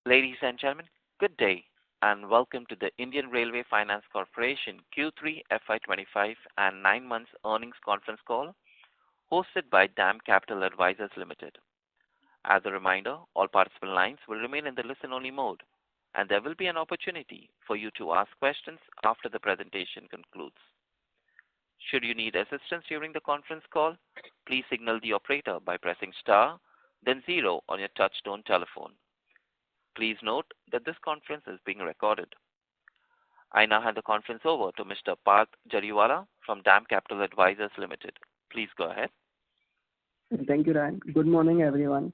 Ladies and gentlemen, good day and welcome to the Indian Railway Finance Corporation Q3FY25 and 9 months earnings conference call hosted by DAM Capital Advisors Limited. As a reminder, all participant lines will remain in the listen-only mode, and there will be an opportunity for you to ask questions after the presentation concludes. Should you need assistance during the conference call, please signal the operator by pressing star, then 0 on your touch-tone telephone. Please note that this conference is being recorded. I now hand the conference over to Mr. Parth Jariwala from DAM Capital Advisors Limited. Please go ahead. Thank you, Ryan. Good morning, everyone.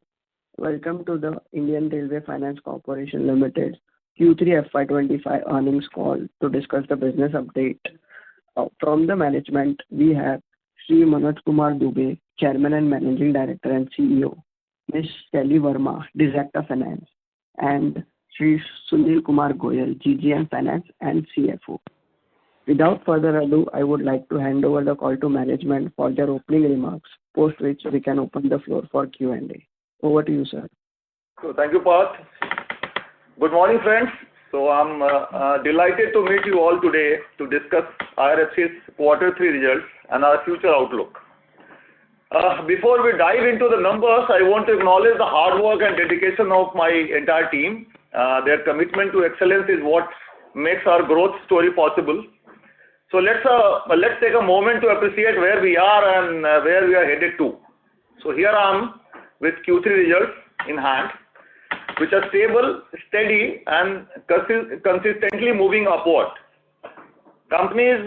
Welcome to the Indian Railway Finance Corporation Limited Q3FY25 earnings call to discuss the business update. From the management, we have Sri Manoj Kumar Dubey, Chairman and Managing Director and CEO, Ms. Kelly Verma, Director Finance, and Sri Sunil Kumar Goyal, GGM Finance and CFO. Without further ado, I would like to hand over the call to management for their opening remarks, post which we can open the floor for Q&A. Over to you, sir. So thank you, Parth. Good morning, friends. So I'm delighted to meet you all today to discuss IRFC's Q3 results and our future outlook. Before we dive into the numbers, I want to acknowledge the hard work and dedication of my entire team. Their commitment to excellence is what makes our growth story possible. So let's take a moment to appreciate where we are and where we are headed to. So here I am with Q3 results in hand, which are stable, steady, and consistently moving upward. Company's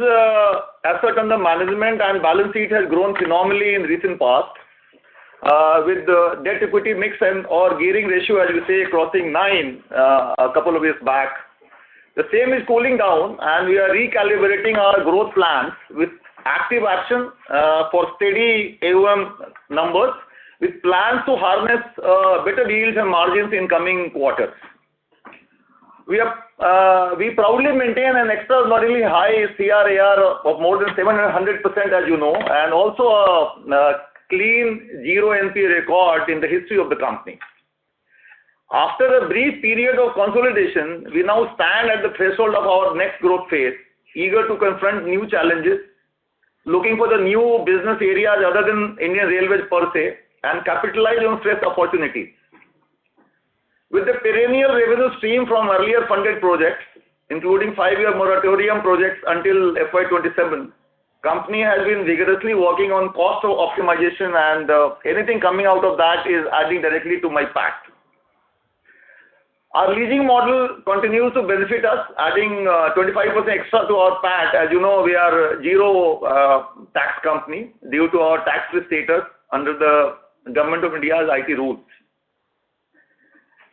asset under management and balance sheet has grown phenomenally in recent past, with the debt equity mix and or gearing ratio, as we say, crossing 9 a couple of years back. The same is cooling down, and we are recalibrating our growth plans with active action for steady AUM numbers, with plans to harness better yields and margins in coming quarters. We proudly maintain an extraordinarily high CRAR of more than 700%, as you know, and also a clean zero NPA record in the history of the company. After a brief period of consolidation, we now stand at the threshold of our next growth phase, eager to confront new challenges, looking for the new business areas other than Indian Railways per se, and capitalize on fresh opportunities. With the perennial revenue stream from earlier funded projects, including 5-year moratorium projects until FY27, company has been vigorously working on cost optimization, and anything coming out of that is adding directly to my PAT. Our leasing model continues to benefit us, adding 25% extra to our PAT. As you know, we are zero tax company due to our tax-free status under the Government of India's IT rules.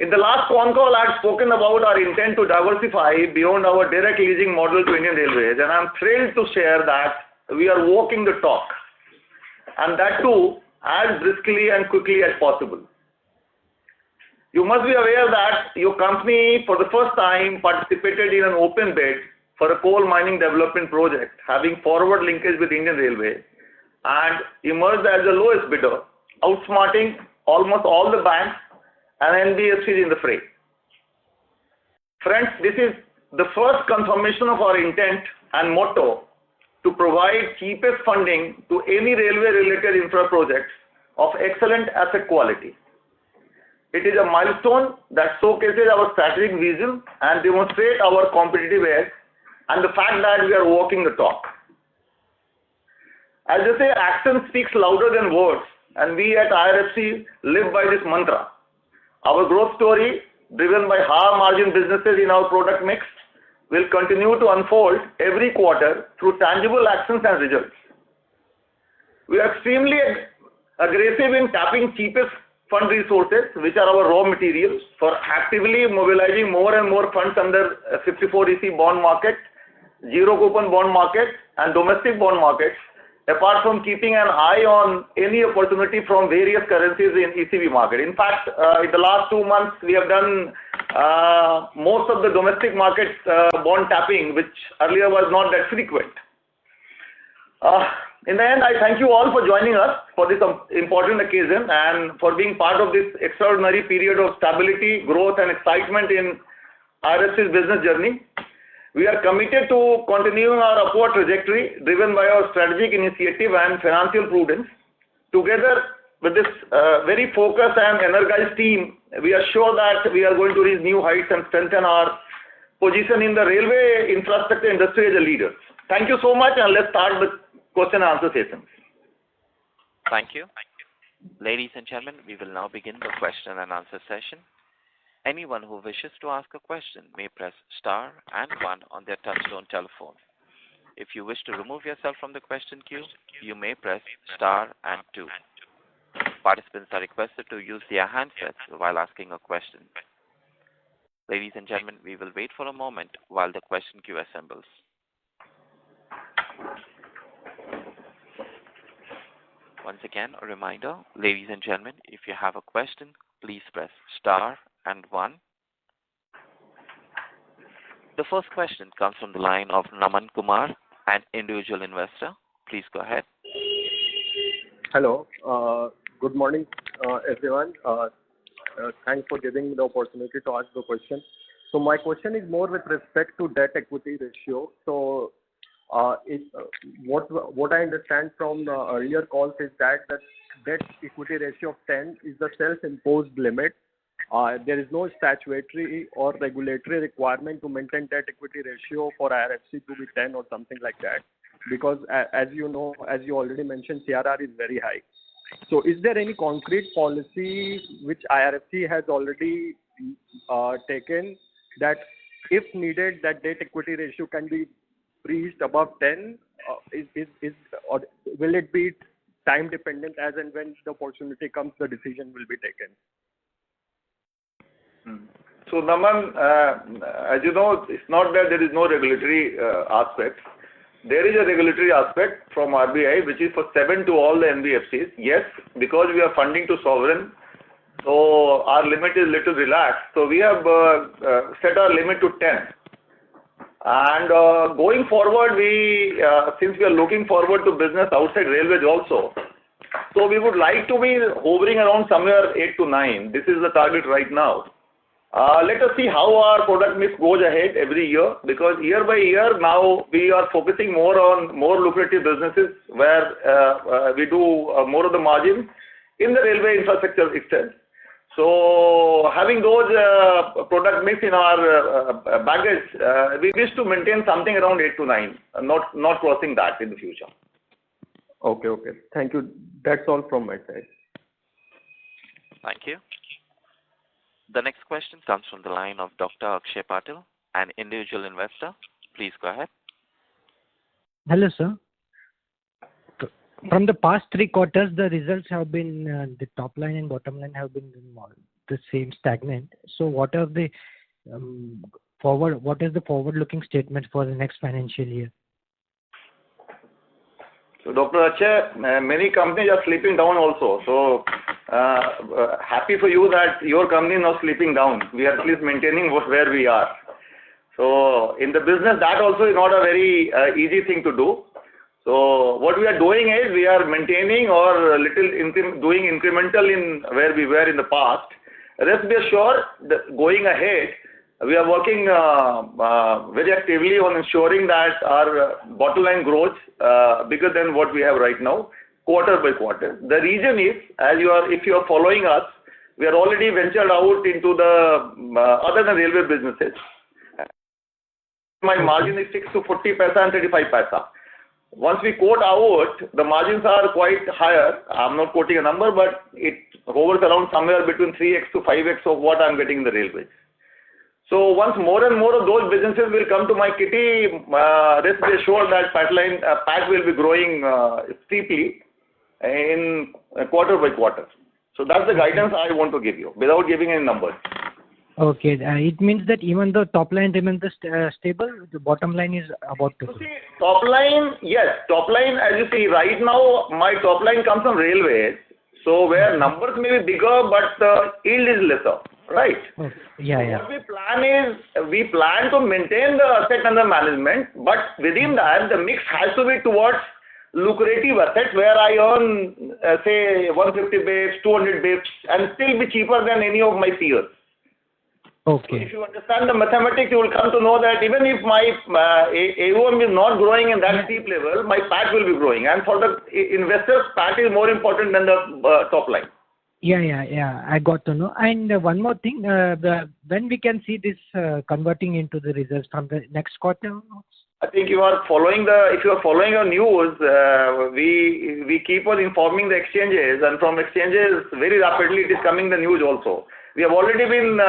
In the last concall, I had spoken about our intent to diversify beyond our direct leasing model to Indian Railways, and I'm thrilled to share that we are walking the talk, and that too as briskly and quickly as possible. You must be aware that your company, for the first time, participated in an open bid for a coal mining development project, having forward linkage with Indian Railways, and emerged as the lowest bidder, outsmarting almost all the banks and NBFCs in the fray. Friends, this is the first confirmation of our intent and motto to provide cheapest funding to any railway-related infra projects of excellent asset quality. It is a milestone that showcases our strategic vision and demonstrates our competitive edge and the fact that we are walking the talk. As they say, action speaks louder than words, and we at IRFC live by this mantra. Our growth story, driven by higher margin businesses in our product mix, will continue to unfold every quarter through tangible actions and results. We are extremely aggressive in tapping cheapest fund resources, which are our raw materials, for actively mobilizing more and more funds under 54EC bond market, zero coupon bond market, and domestic bond markets, apart from keeping an eye on any opportunity from various currencies in ECB market. In fact, in the last 2 months, we have done most of the domestic market bond tapping, which earlier was not that frequent. In the end, I thank you all for joining us for this important occasion and for being part of this extraordinary period of stability, growth, and excitement in IRFC's business journey. We are committed to continuing our upward trajectory driven by our strategic initiative and financial prudence. Together with this very focused and energized team, we are sure that we are going to reach new heights and strengthen our position in the railway infrastructure industry as a leader. Thank you so much, and let's start the question and answer session. Thank you. Ladies and gentlemen, we will now begin the question and answer session. Anyone who wishes to ask a question may press star and 1 on their touchtone telephone. If you wish to remove yourself from the question queue, you may press star and 2. Participants are requested to use their handsets while asking a question. Ladies and gentlemen, we will wait for a moment while the question queue assembles. Once again, a reminder, ladies and gentlemen, if you have a question, please press star and 1. The first question comes from the line of Naman Kumar, an individual investor. Please go ahead. Hello. Good morning, everyone. Thanks for giving me the opportunity to ask the question. So my question is more with respect to debt equity ratio. So what I understand from the earlier calls is that the debt equity ratio of 10 is the self-imposed limit. There is no statutory or regulatory requirement to maintain debt equity ratio for IRFC to be 10 or something like that, because as you know, as you already mentioned, CRR is very high. So is there any concrete policy which IRFC has already taken that if needed, that debt equity ratio can be reached above 10? Or will it be time dependent, as and when the opportunity comes, the decision will be taken? So Naman, as you know, it's not that there is no regulatory aspect. There is a regulatory aspect from RBI, which is for 7 to all the NBFCs. Yes, because we are funding to sovereign, so our limit is little relaxed. So we have set our limit to 10. And going forward, since we are looking forward to business outside railways also, so we would like to be hovering around somewhere 8 to 9. This is the target right now. Let us see how our product mix goes ahead every year, because year by year now we are focusing more on more lucrative businesses where we do more of the margin in the railway infrastructure itself. So having those product mix in our baggage, we wish to maintain something around 8 to 9, not crossing that in the future. Okay. Thank you. That's all from my side. Thank you. The next question comes from the line of Dr. Akshay Patil, an individual investor. Please go ahead. Hello, sir. From the past 3 quarters, the results have been, the top line and bottom line have been the same, stagnant. So what is the forward-looking statement for the next financial year? So Dr. Akshay, many companies are sleeping down also. So happy for you that your company is not sleeping down. We are at least maintaining where we are. So in the business, that also is not a very easy thing to do. So what we are doing is we are maintaining or doing incremental in where we were in the past. Rest be assured that going ahead, we are working very actively on ensuring that our bottom line grows bigger than what we have right now, quarter by quarter. The reason is, if you are following us, we are already ventured out into the other than railway businesses. My margin is 6 to 40 paisa and 35 paisa. Once we quote out, the margins are quite higher. I'm not quoting a number, but it hovers around somewhere between 3x to 5x of what I'm getting in the railways. So once more and more of those businesses will come to my kitty, rest be assured that PAT will be growing steeply in quarter by quarter. So that's the guidance I want to give you without giving any numbers. Okay. It means that even the top line remains stable, the bottom line is about to. So see, top line, yes. Top line, as you see, right now, my top line comes from railways. So where numbers may be bigger, but the yield is lesser, right? Okay. Yeah. What we plan is, we plan to maintain the asset under management, but within that, the mix has to be towards lucrative assets where I earn, say, 150 basis, 200 basis, and still be cheaper than any of my peers. Okay. So if you understand the mathematics, you will come to know that even if my AUM is not growing in that steep level, my PAT will be growing. And for the investors, PAT is more important than the top line. Yeah. I got to know. And one more thing, when we can see this converting into the results from the next quarter? I think if you are following our news, we keep on informing the exchanges, and from exchanges very rapidly it is coming the news also. We have already been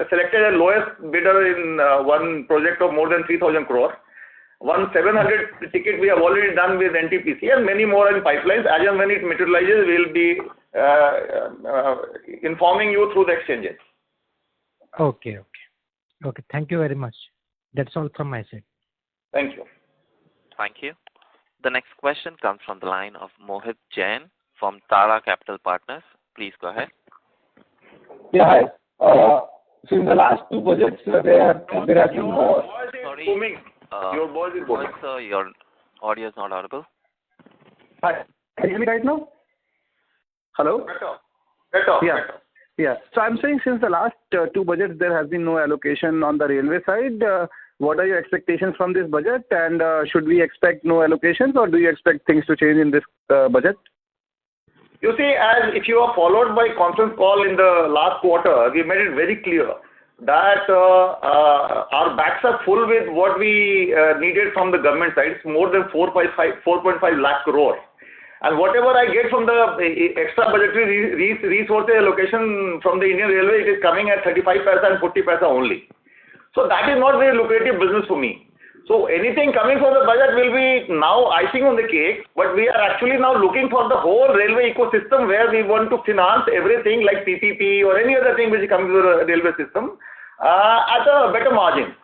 selected as lowest bidder in one project of more than 3,000 crore. 700 ticket we have already done with NTPC, and many more in pipelines. As and when it materializes, we will be informing you through the exchanges. Okay. Thank you very much. That's all from my side. Thank you. Thank you. The next question comes from the line of Mohit Jain from Tara Capital Partners. Please go ahead. Yeah, hi. So in the last two budgets, there have been more. Sorry. Your voice is booming. Sir, your audio is not audible. Hi. Can you hear me right now? Hello? Better. Yeah. So I'm saying since the last two budgets, there has been no allocation on the railway side. What are your expectations from this budget? And should we expect no allocations, or do you expect things to change in this budget? You see, as if you are followed by conference call in the last quarter, we made it very clear that our backs are full with what we needed from the government side. It's more than 4.5 lakh crore. And whatever I get from the extra budgetary resource allocation from the Indian Railway, it is coming at 35 paisa and 40 paisa only. So that is not very lucrative business for me. So anything coming from the budget will be now icing on the cake, but we are actually now looking for the whole railway ecosystem where we want to finance everything like PPP or any other thing which is coming to the railway system at a better margin.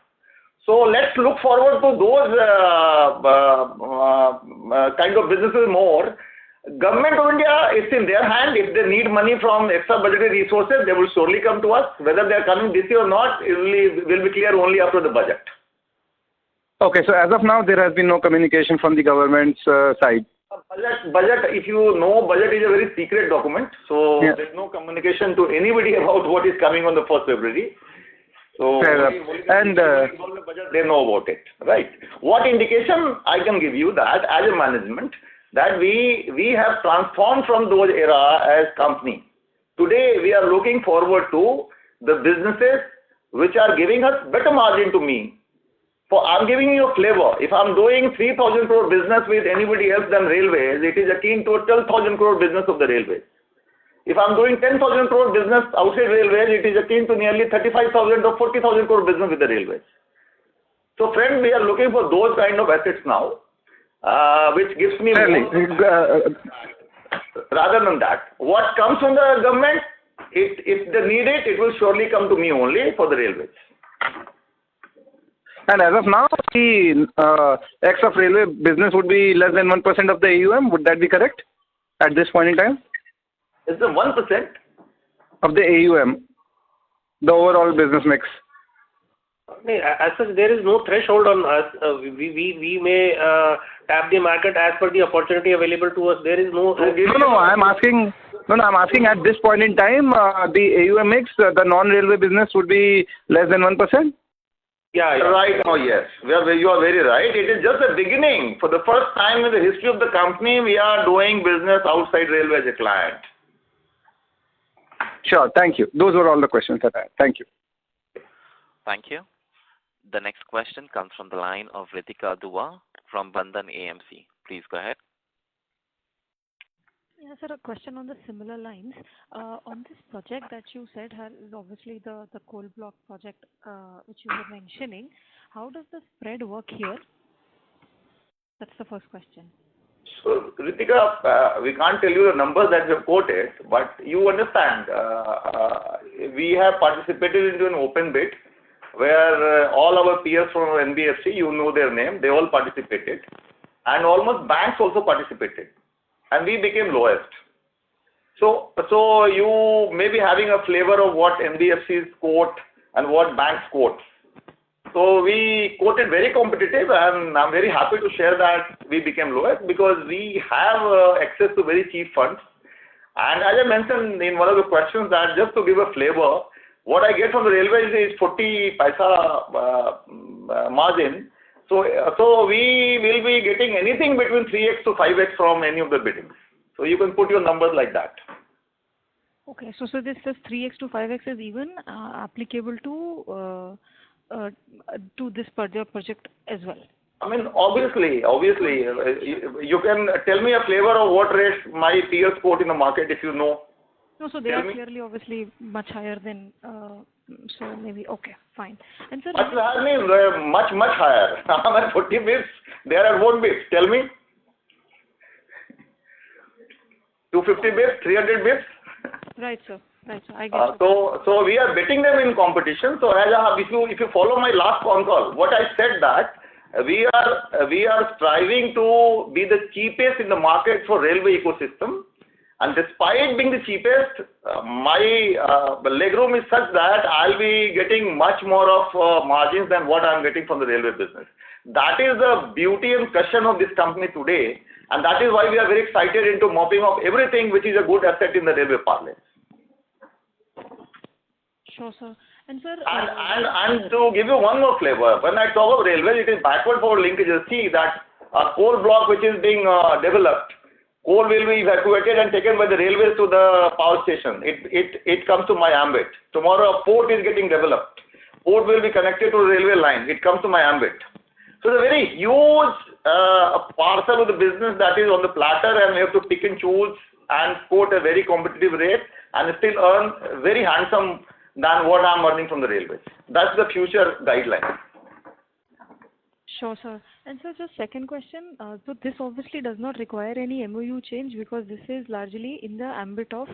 So let's look forward to those kind of businesses more. Government of India, it's in their hand. If they need money from extra budgetary resources, they will surely come to us. Whether they are coming this year or not, it will be clear only after the budget. Okay, so as of now, there has been no communication from the government's side. Budget, if you know, budget is a very secret document. So yeah. There's no communication to anybody about what is coming on the 1st February. So fair enough. And the budget, they know about it, right? What indication I can give you that as a management, that we have transformed from those era as company. Today, we are looking forward to the businesses which are giving us better margin to me. I'm giving you a flavor. If I'm doing 3,000 crore business with anybody else than railways, it is akin to a 12,000 crore business of the railways. If I'm doing 10,000 crore business outside railways, it is akin to nearly 35,000 or 40,000 crore business with the railways. So friends, we are looking for those kind of assets now, which gives me more. Rather than that, what comes from the government, if they need it, it will surely come to me only for the railways. And as of now, the X of railway business would be less than 1% of the AUM. Would that be correct at this point in time? Is it 1%? Of the AUM, the overall business mix. As such, there is no threshold on us. We may tap the market as per the opportunity available to us. There is no. I'm asking at this point in time, the AUM mix, the non-railway business would be less than 1%. Yeah. Right now, yes. You are very right. It is just the beginning. For the first time in the history of the company, we are doing business outside railway as a client. Sure. Thank you. Those were all the questions that I had. Thank you. Thank you. The next question comes from the line of Ritika Dua from Bandhan AMC. Please go ahead. Yeah, sir, a question on the similar lines. On this project that you said is obviously the coal block project which you were mentioning. How does the spread work here? That's the first question. So, Ritika, we can't tell you the numbers that we have quoted, but you understand, we have participated into an open bid where all our peers from NBFC, you know their name, they all participated, and almost banks also participated. And we became lowest. So you may be having a flavor of what NBFCs quote and what banks quote. So we quoted very competitive, and I'm very happy to share that we became lowest because we have access to very cheap funds. And as I mentioned in one of the questions, that just to give a flavor, what I get from the railways is 40 paisa margin. So we will be getting anything between 3x to 5x from any of the biddings. So you can put your numbers like that. Okay, so this 3x to 5x is even applicable to this project as well. I mean, obviously, you can tell me a flavor of what rates my peers quote in the market if you know. No, so they are clearly obviously much higher than, so maybe, okay, fine. And sir, much higher means much higher. I'm at 40 bits, they are at 1 bit. Tell me. 250 bits, 300 bits. Right, sir. I get so we are betting them in competition. So if you follow my last con call, what I said that we are striving to be the cheapest in the market for railway ecosystem, and despite being the cheapest, my legroom is such that I'll be getting much more of margins than what I'm getting from the railway business. That is the beauty and cushion of this company today, and that is why we are very excited into mopping up everything which is a good asset in the railway parlance. Sure, sir. And sir, and to give you one more flavor, when I talk of railways, it is backward forward linkages. See that a coal block which is being developed, coal will be evacuated and taken by the railways to the power station. It comes to my ambit. Tomorrow a port is getting developed. Port will be connected to the railway line. It comes to my ambit. So it's a very huge parcel of the business that is on the platter, and we have to pick and choose and quote a very competitive rate and still earn very handsome than what I'm earning from the railways. That's the future guideline. Sure, sir. And sir, just second question. So this obviously does not require any MOU change because this is largely in the ambit of,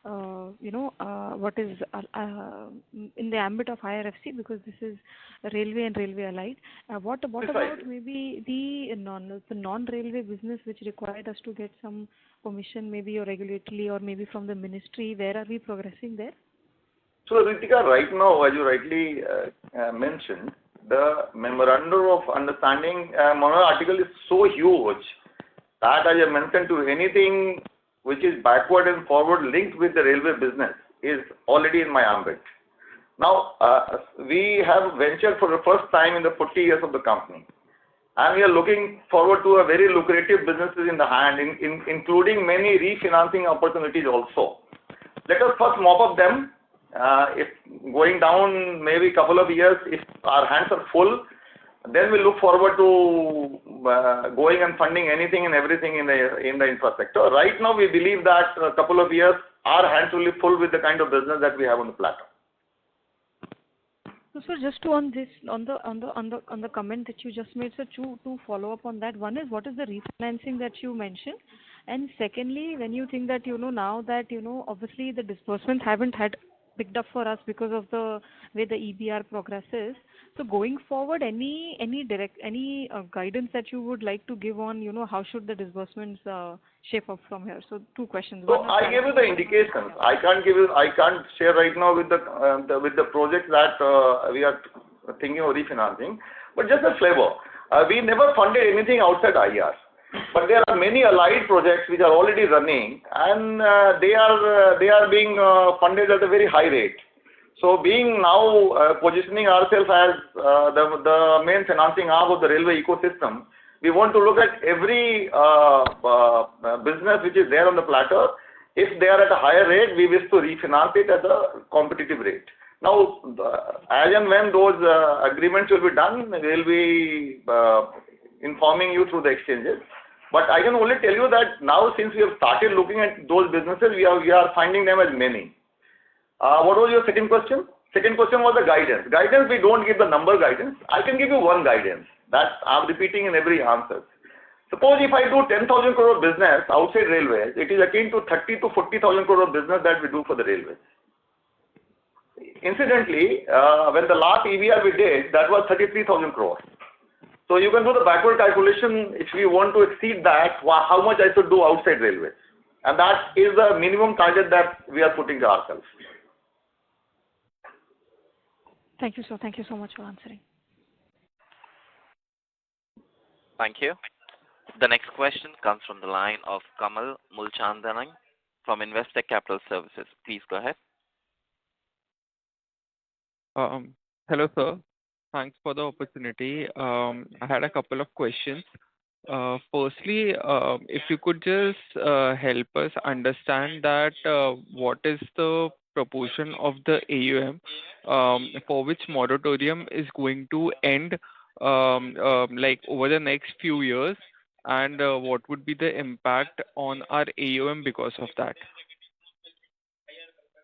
what is in the ambit of IRFC, because this is railway and railway allied. What about maybe the non-railway business which required us to get some permission, maybe or regulatory or maybe from the ministry? Where are we progressing there? So, Ritika, right now, as you rightly mentioned, the memorandum of understanding article is so huge that, as I mentioned, to anything which is backward and forward linked with the railway business is already in my ambit. Now, we have ventured for the first time in the 40 years of the company, and we are looking forward to a very lucrative businesses in the hand, including many refinancing opportunities also. Let us first mop up them. If going down maybe a couple of years, if our hands are full, then we look forward to going and funding anything and everything in the infrastructure. Right now, we believe that a couple of years, our hands will be full with the kind of business that we have on the platter. So, sir, just to on the comment that you just made, sir, to follow up on that. One is, what is the refinancing that you mentioned, and secondly, when you think that now that obviously the disbursements haven't had picked up for us because of the way the EBR progresses. So going forward, any guidance that you would like to give on how should the disbursements shape up from here? So two questions. So I gave you the indications. I can't share right now with the projects that we are thinking of refinancing. But just a flavor. We never funded anything outside IR. But there are many allied projects which are already running, and they are being funded at a very high rate. So being now positioning ourselves as the main financing arm of the railway ecosystem, we want to look at every business which is there on the platter. If they are at a higher rate, we wish to refinance it at a competitive rate. Now, as and when those agreements will be done, we will be informing you through the exchanges. But I can only tell you that now, since we have started looking at those businesses, we are finding them as many. What was your second question? Second question was the guidance. Guidance, we don't give the number guidance. I can give you one guidance that I'm repeating in every answer. Suppose if I do 10,000 crore business outside railways, it is akin to 30 to 40,000 crore business that we do for the railways. Incidentally, when the last EBR we did, that was 33,000 crore. So you can do the backward calculation if we want to exceed that, how much I should do outside railways. And that is the minimum target that we are putting to ourselves. Thank you, sir. Thank you so much for answering. Thank you. The next question comes from the line of Kamal Mulchandanang from Investec Capital Services. Please go ahead. Hello, sir. Thanks for the opportunity. I had a couple of questions. Firstly, if you could just help us understand that what is the proportion of the AUM for which moratorium is going to end like over the next few years, and what would be the impact on our AUM because of that?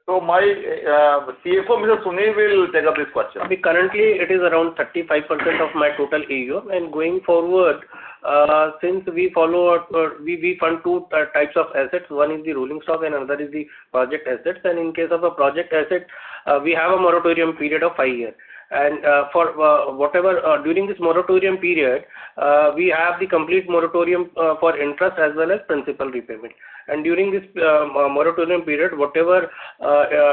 So my CFO, Mr. Sunil, will take up this question. Currently, it is around 35% of my total AUM, and going forward, since we fund two types of assets. One is the rolling stock and another is the project assets. And in case of a project asset, we have a moratorium period of 5 years. And for whatever during this moratorium period, we have the complete moratorium for interest as well as principal repayment. And during this moratorium period, whatever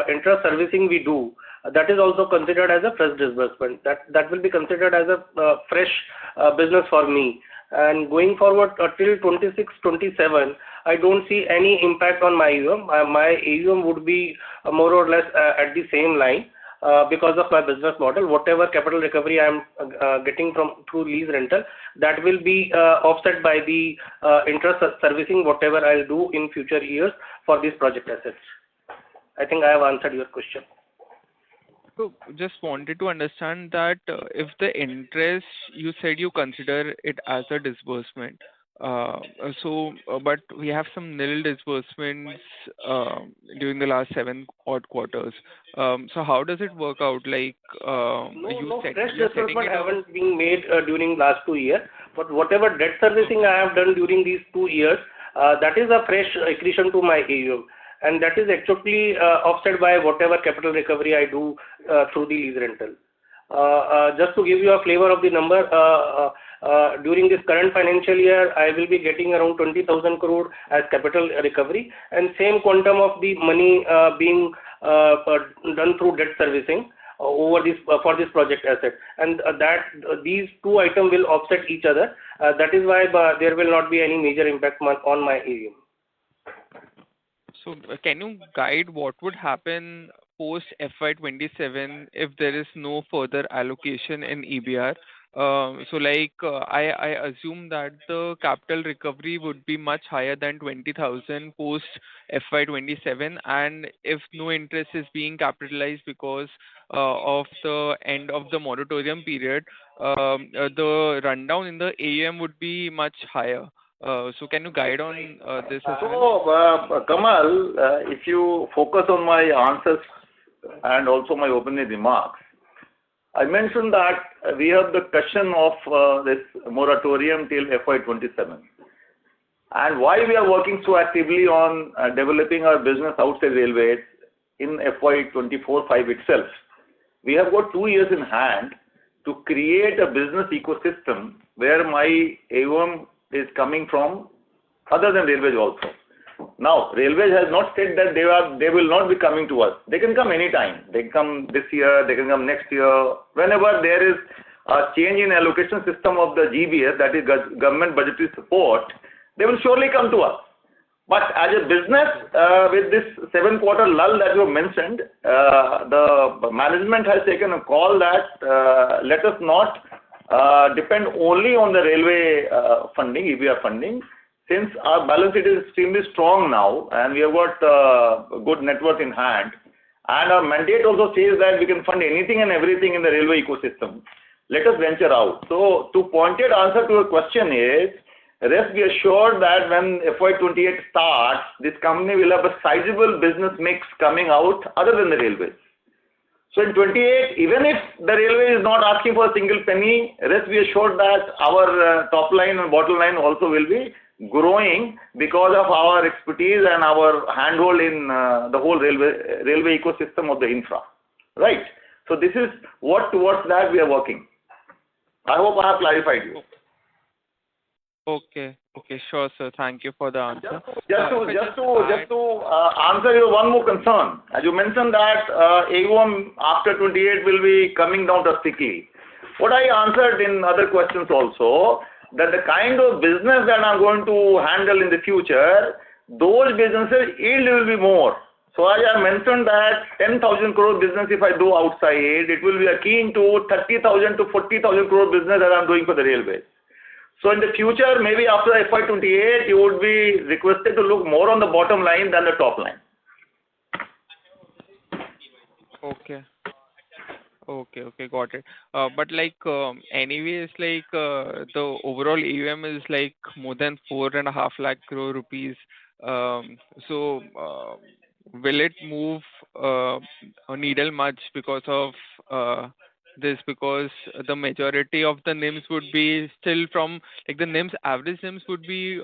interest servicing we do, that is also considered as a fresh disbursement. That will be considered as a fresh business for me. And going forward till 26-27, I don't see any impact on my AUM. My AUM would be more or less at the same line. Because of my business model, whatever capital recovery I am getting through lease rental, that will be offset by the interest servicing whatever I'll do in future years for these project assets. I think I have answered your question. So just wanted to understand that if the interest, you said you consider it as a disbursement. But we have some nil disbursements during the last 7 odd quarters. So how does it work out? Like no fresh disbursement haven't been made during last 2 years. But whatever debt servicing I have done during these 2 years, that is a fresh accretion to my AUM. And that is actually offset by whatever capital recovery I do through the lease rental. Just to give you a flavor of the number, during this current financial year, I will be getting around 20,000 crore as capital recovery, and same quantum of the money being done through debt servicing over this for this project asset, and that these two items will offset each other. That is why there will not be any major impact on my AUM. So can you guide what would happen post FY27 if there is no further allocation in EBR? So like I assume that the capital recovery would be much higher than 20,000 post FY27, and if no interest is being capitalized because of the end of the moratorium period, the rundown in the AUM would be much higher. So can you guide on this as well? So, Kamal, if you focus on my answers and also my opening remarks, I mentioned that we have the question of this moratorium till FY27. And why we are working so actively on developing our business outside railways in FY24-5 itself. We have got 2 years in hand to create a business ecosystem where my AUM is coming from other than railways also. Now, railways has not said that they will not be coming to us. They can come anytime. They can come this year, they can come next year. Whenever there is a change in allocation system of the GBS, that is government budgetary support, they will surely come to us. But as a business, with this 7-quarter lull that you mentioned, the management has taken a call that let us not depend only on the railway funding, EBR funding, since our balance sheet is extremely strong now and we have got good net worth in hand, and our mandate also says that we can fund anything and everything in the railway ecosystem. Let us venture out. So, to pointed answer to your question is, rest be assured that when FY28 starts, this company will have a sizable business mix coming out other than the railways. So in 28, even if the railway is not asking for a single penny, rest be assured that our top line and bottom line also will be growing because of our expertise and our handhold in the whole railway ecosystem of the infra. Right? So this is what towards that we are working. I hope I have clarified you. Okay. Okay. Sure, sir. Thank you for the answer. Just to answer your one more concern, as you mentioned that AUM after 28 will be coming down drastically. What I answered in other questions also, that the kind of business that I'm going to handle in the future, those businesses yield will be more. So as I mentioned that 10,000 crore business if I do outside, it will be akin to 30,000 to 40,000 crore business that I'm doing for the railways. So in the future, maybe after FY28, you would be requested to look more on the bottom line than the top line. Okay. Okay, got it. But anyways, the overall AUM is more than 4.5 lakh crore rupees. So, will it move a needle much because of this? Because the majority of the NIMs would be still from the NIMs, average NIMs would be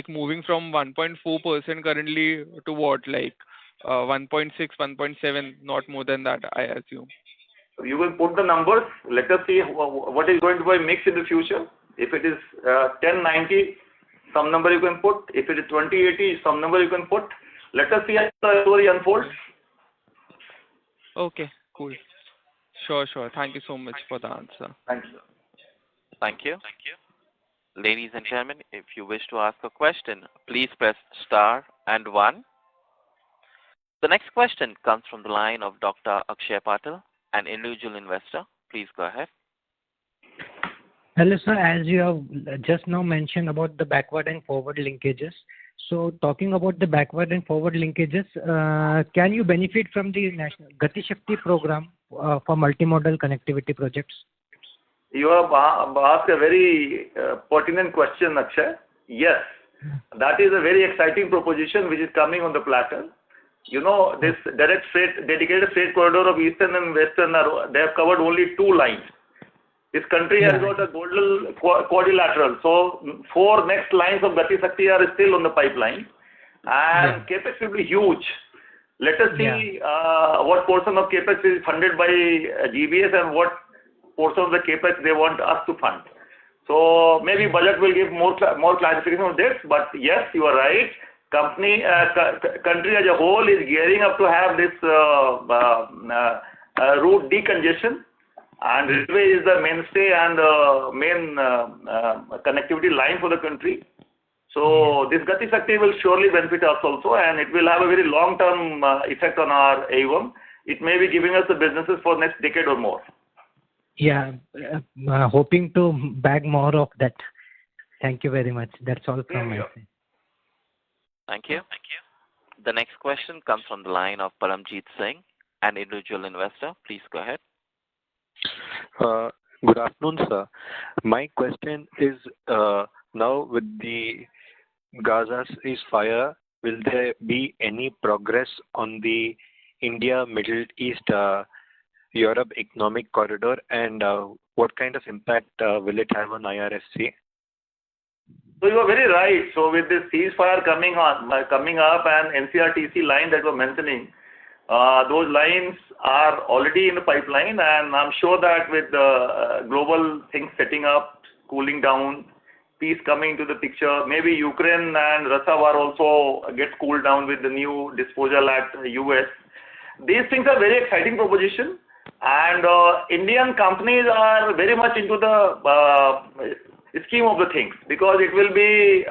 moving from 1.4% currently to what, 1.6, 1.7, not more than that, I assume. You will put the numbers. Let us see what is going to be mixed in the future. If it is 1090, some number you can put. If it is 2080, some number you can put. Let us see how the story unfolds. Okay, cool. Sure. Thank you so much for the answer. Thanks, sir. Thank you. Ladies and gentlemen, if you wish to ask a question, please press star and 1. The next question comes from the line of Dr. Akshay Patil, an individual investor. Please go ahead. Hello, sir. As you have just now mentioned about the backward and forward linkages. So, talking about the backward and forward linkages, can you benefit from the National Gati Shakti program for multimodal connectivity projects? You have asked a very pertinent question, Akshay. Yes, that is a very exciting proposition which is coming on the platter. You know, this dedicated freight corridor of Eastern and Western, they have covered only 2 lines. This country has got a golden quadrilateral. So 4 next lines of Gati Shakti are still on the pipeline. And CAPEX will be huge. Let us see what portion of CAPEX is funded by GBS and what portion of the CAPEX they want us to fund. So maybe budget will give more clarification on this. But yes, you are right. Country as a whole is gearing up to have this route decongestion. And railway is the mainstay and main connectivity line for the country. So this Gati Shakti will surely benefit us also, and it will have a very long-term effect on our AUM. It may be giving us the businesses for next decade or more. Yeah, hoping to bag more of that. Thank you very much. That's all from my side. Thank you. The next question comes from the line of Paramjeet Singh, an individual investor. Please go ahead. Good afternoon, sir. My question is, now with the Gaza ceasefire, will there be any progress on the India, Middle East, Europe economic corridor, and what kind of impact will it have on IRFC? So you are very right. So with this ceasefire coming up and NCRTC line that you were mentioning, those lines are already in the pipeline, and I'm sure that with the global things setting up, cooling down, peace coming into the picture, maybe Ukraine and Russia war also gets cooled down with the new disposal at US. These things are very exciting proposition, and Indian companies are very much into the scheme of the things, because it will be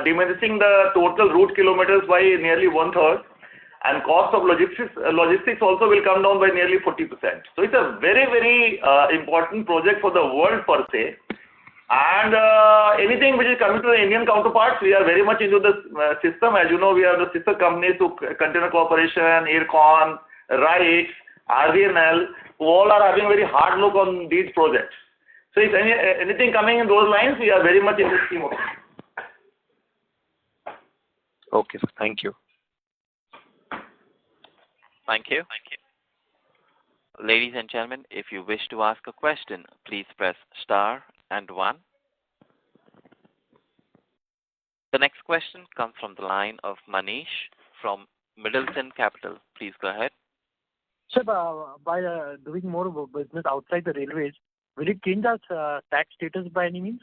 diminishing the total route kilometers by nearly 1/3. And cost of logistics also will come down by nearly 40%. So it's a very, very important project for the world per se. And anything which is coming to the Indian counterparts, we are very much into the system. As you know, we are the sister companies to Container Corporation, Aircon, RITES, RVNL, who all are having a very hard look on these projects. So if anything coming in those lines, we are very much in the scheme of it. Okay, sir. Thank you. Thank you. Ladies and gentlemen, if you wish to ask a question, please press star and 1. The next question comes from the line of Manish from Middleton Capital. Please go ahead. Sir, by doing more business outside the railways, will it change our tax status by any means?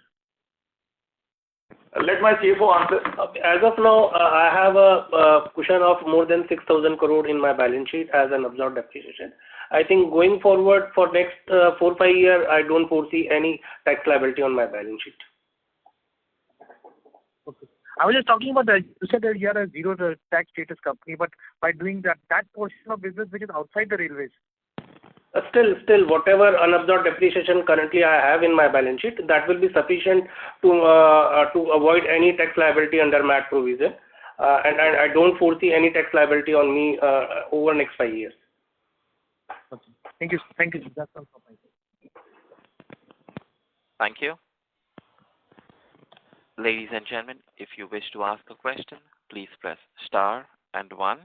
Let my CFO answer. As of now, I have a cushion of more than 6,000 crore in my balance sheet as an absorbed depreciation. I think going forward for next 4-5 years, I don't foresee any tax liability on my balance sheet. Okay. I was just talking about you said that you are a zero tax status company, but by doing that portion of business which is outside the railways. Still, whatever unabsorbed depreciation currently I have in my balance sheet, that will be sufficient to avoid any tax liability under MAT provision, and I don't foresee any tax liability on me over next 5 years. Okay. Thank you. That's all from my side. Thank you. Ladies and gentlemen, if you wish to ask a question, please press star and 1.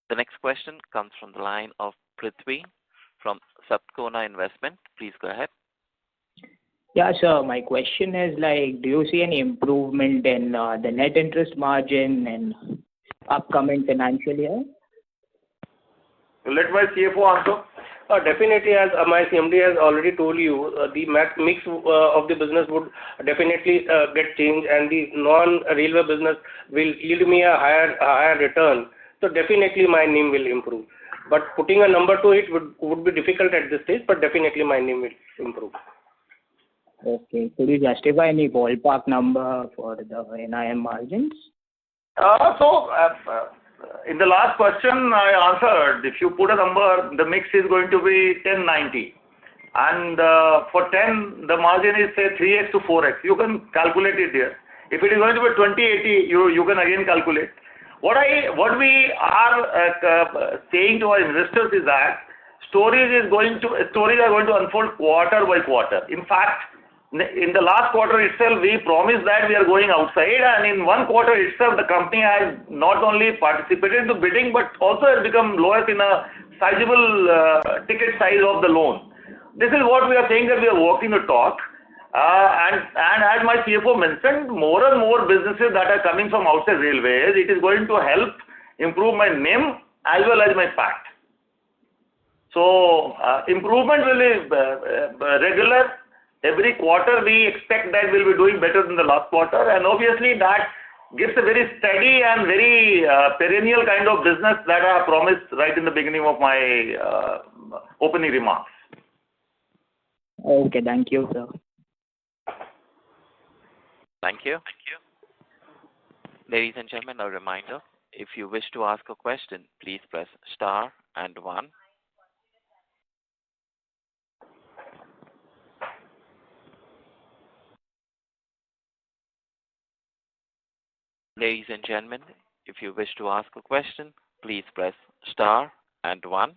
The next question comes from the line of Prithvi from Sapkona Investment. Please go ahead. Yeah, sir. My question is do you see any improvement in the net interest margin in upcoming financial year? Let my CFO answer. Definitely, as my CMD has already told you, the mix of the business would definitely get changed, and the non-railway business will yield me a higher return. So definitely my NIM will improve. But putting a number to it would be difficult at this stage, but definitely my NIM will improve. Okay. Could you justify any ballpark number for the NIM margins? In the last question I answered, if you put a number, the mix is going to be 1090. And for 10, the margin is say 3x to 4x. You can calculate it there. If it is going to be 2080, you can again calculate. What we are saying to our investors is that stories are going to unfold quarter by quarter. In fact, in the last quarter itself, we promised that we are going outside, and in one quarter itself, the company has not only participated in the bidding, but also has become lowest in a sizable ticket size of the loan. This is what we are saying, that we are walking the talk. And as my CFO mentioned, more and more businesses that are coming from outside railways, it is going to help improve my NIM as well as my PAT. So improvement will be regular. Every quarter we expect that we'll be doing better than the last quarter, and obviously that gives a very steady and very perennial kind of business that I promised right in the beginning of my opening remarks. Okay, thank you, sir. Thank you. Ladies and gentlemen, a reminder, if you wish to ask a question, please press star and 1. Ladies and gentlemen, if you wish to ask a question, please press star and 1.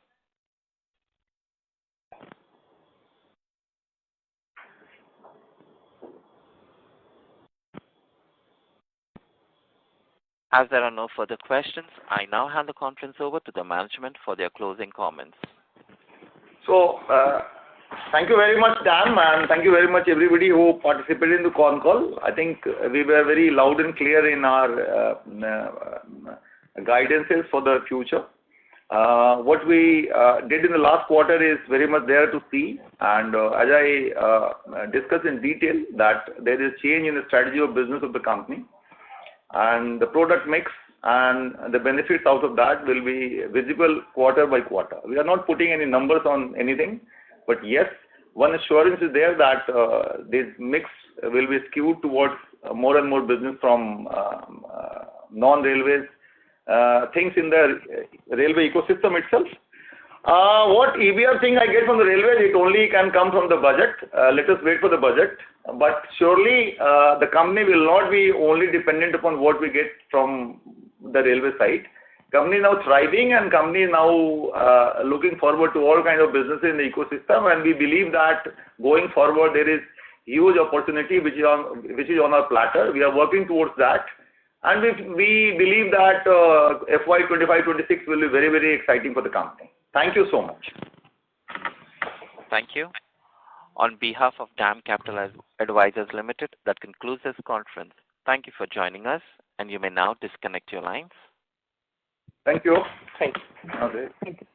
As there are no further questions, I now hand the conference over to the management for their closing comments. So, thank you very much, Dan, and thank you very much everybody who participated in the concall. I think we were very loud and clear in our guidances for the future. What we did in the last quarter is very much there to see, and as I discussed in detail, that there is change in the strategy of business of the company, and the product mix and the benefits out of that will be visible quarter by quarter. We are not putting any numbers on anything, but yes, one assurance is there that this mix will be skewed towards more and more business from non-railways, things in the railway ecosystem itself. What EBR thing I get from the railways, it only can come from the budget. Let us wait for the budget. But surely the company will not be only dependent upon what we get from the railway side. Company is now thriving, and company is now looking forward to all kinds of businesses in the ecosystem, and we believe that going forward there is huge opportunity which is on our platter. We are working towards that, and we believe that FY25-26 will be very, very exciting for the company. Thank you so much. Thank you. On behalf of DAM Capital Advisors Limited, that concludes this conference. Thank you for joining us, and you may now disconnect your lines. Thank you. Thank you. Okay. Thank you.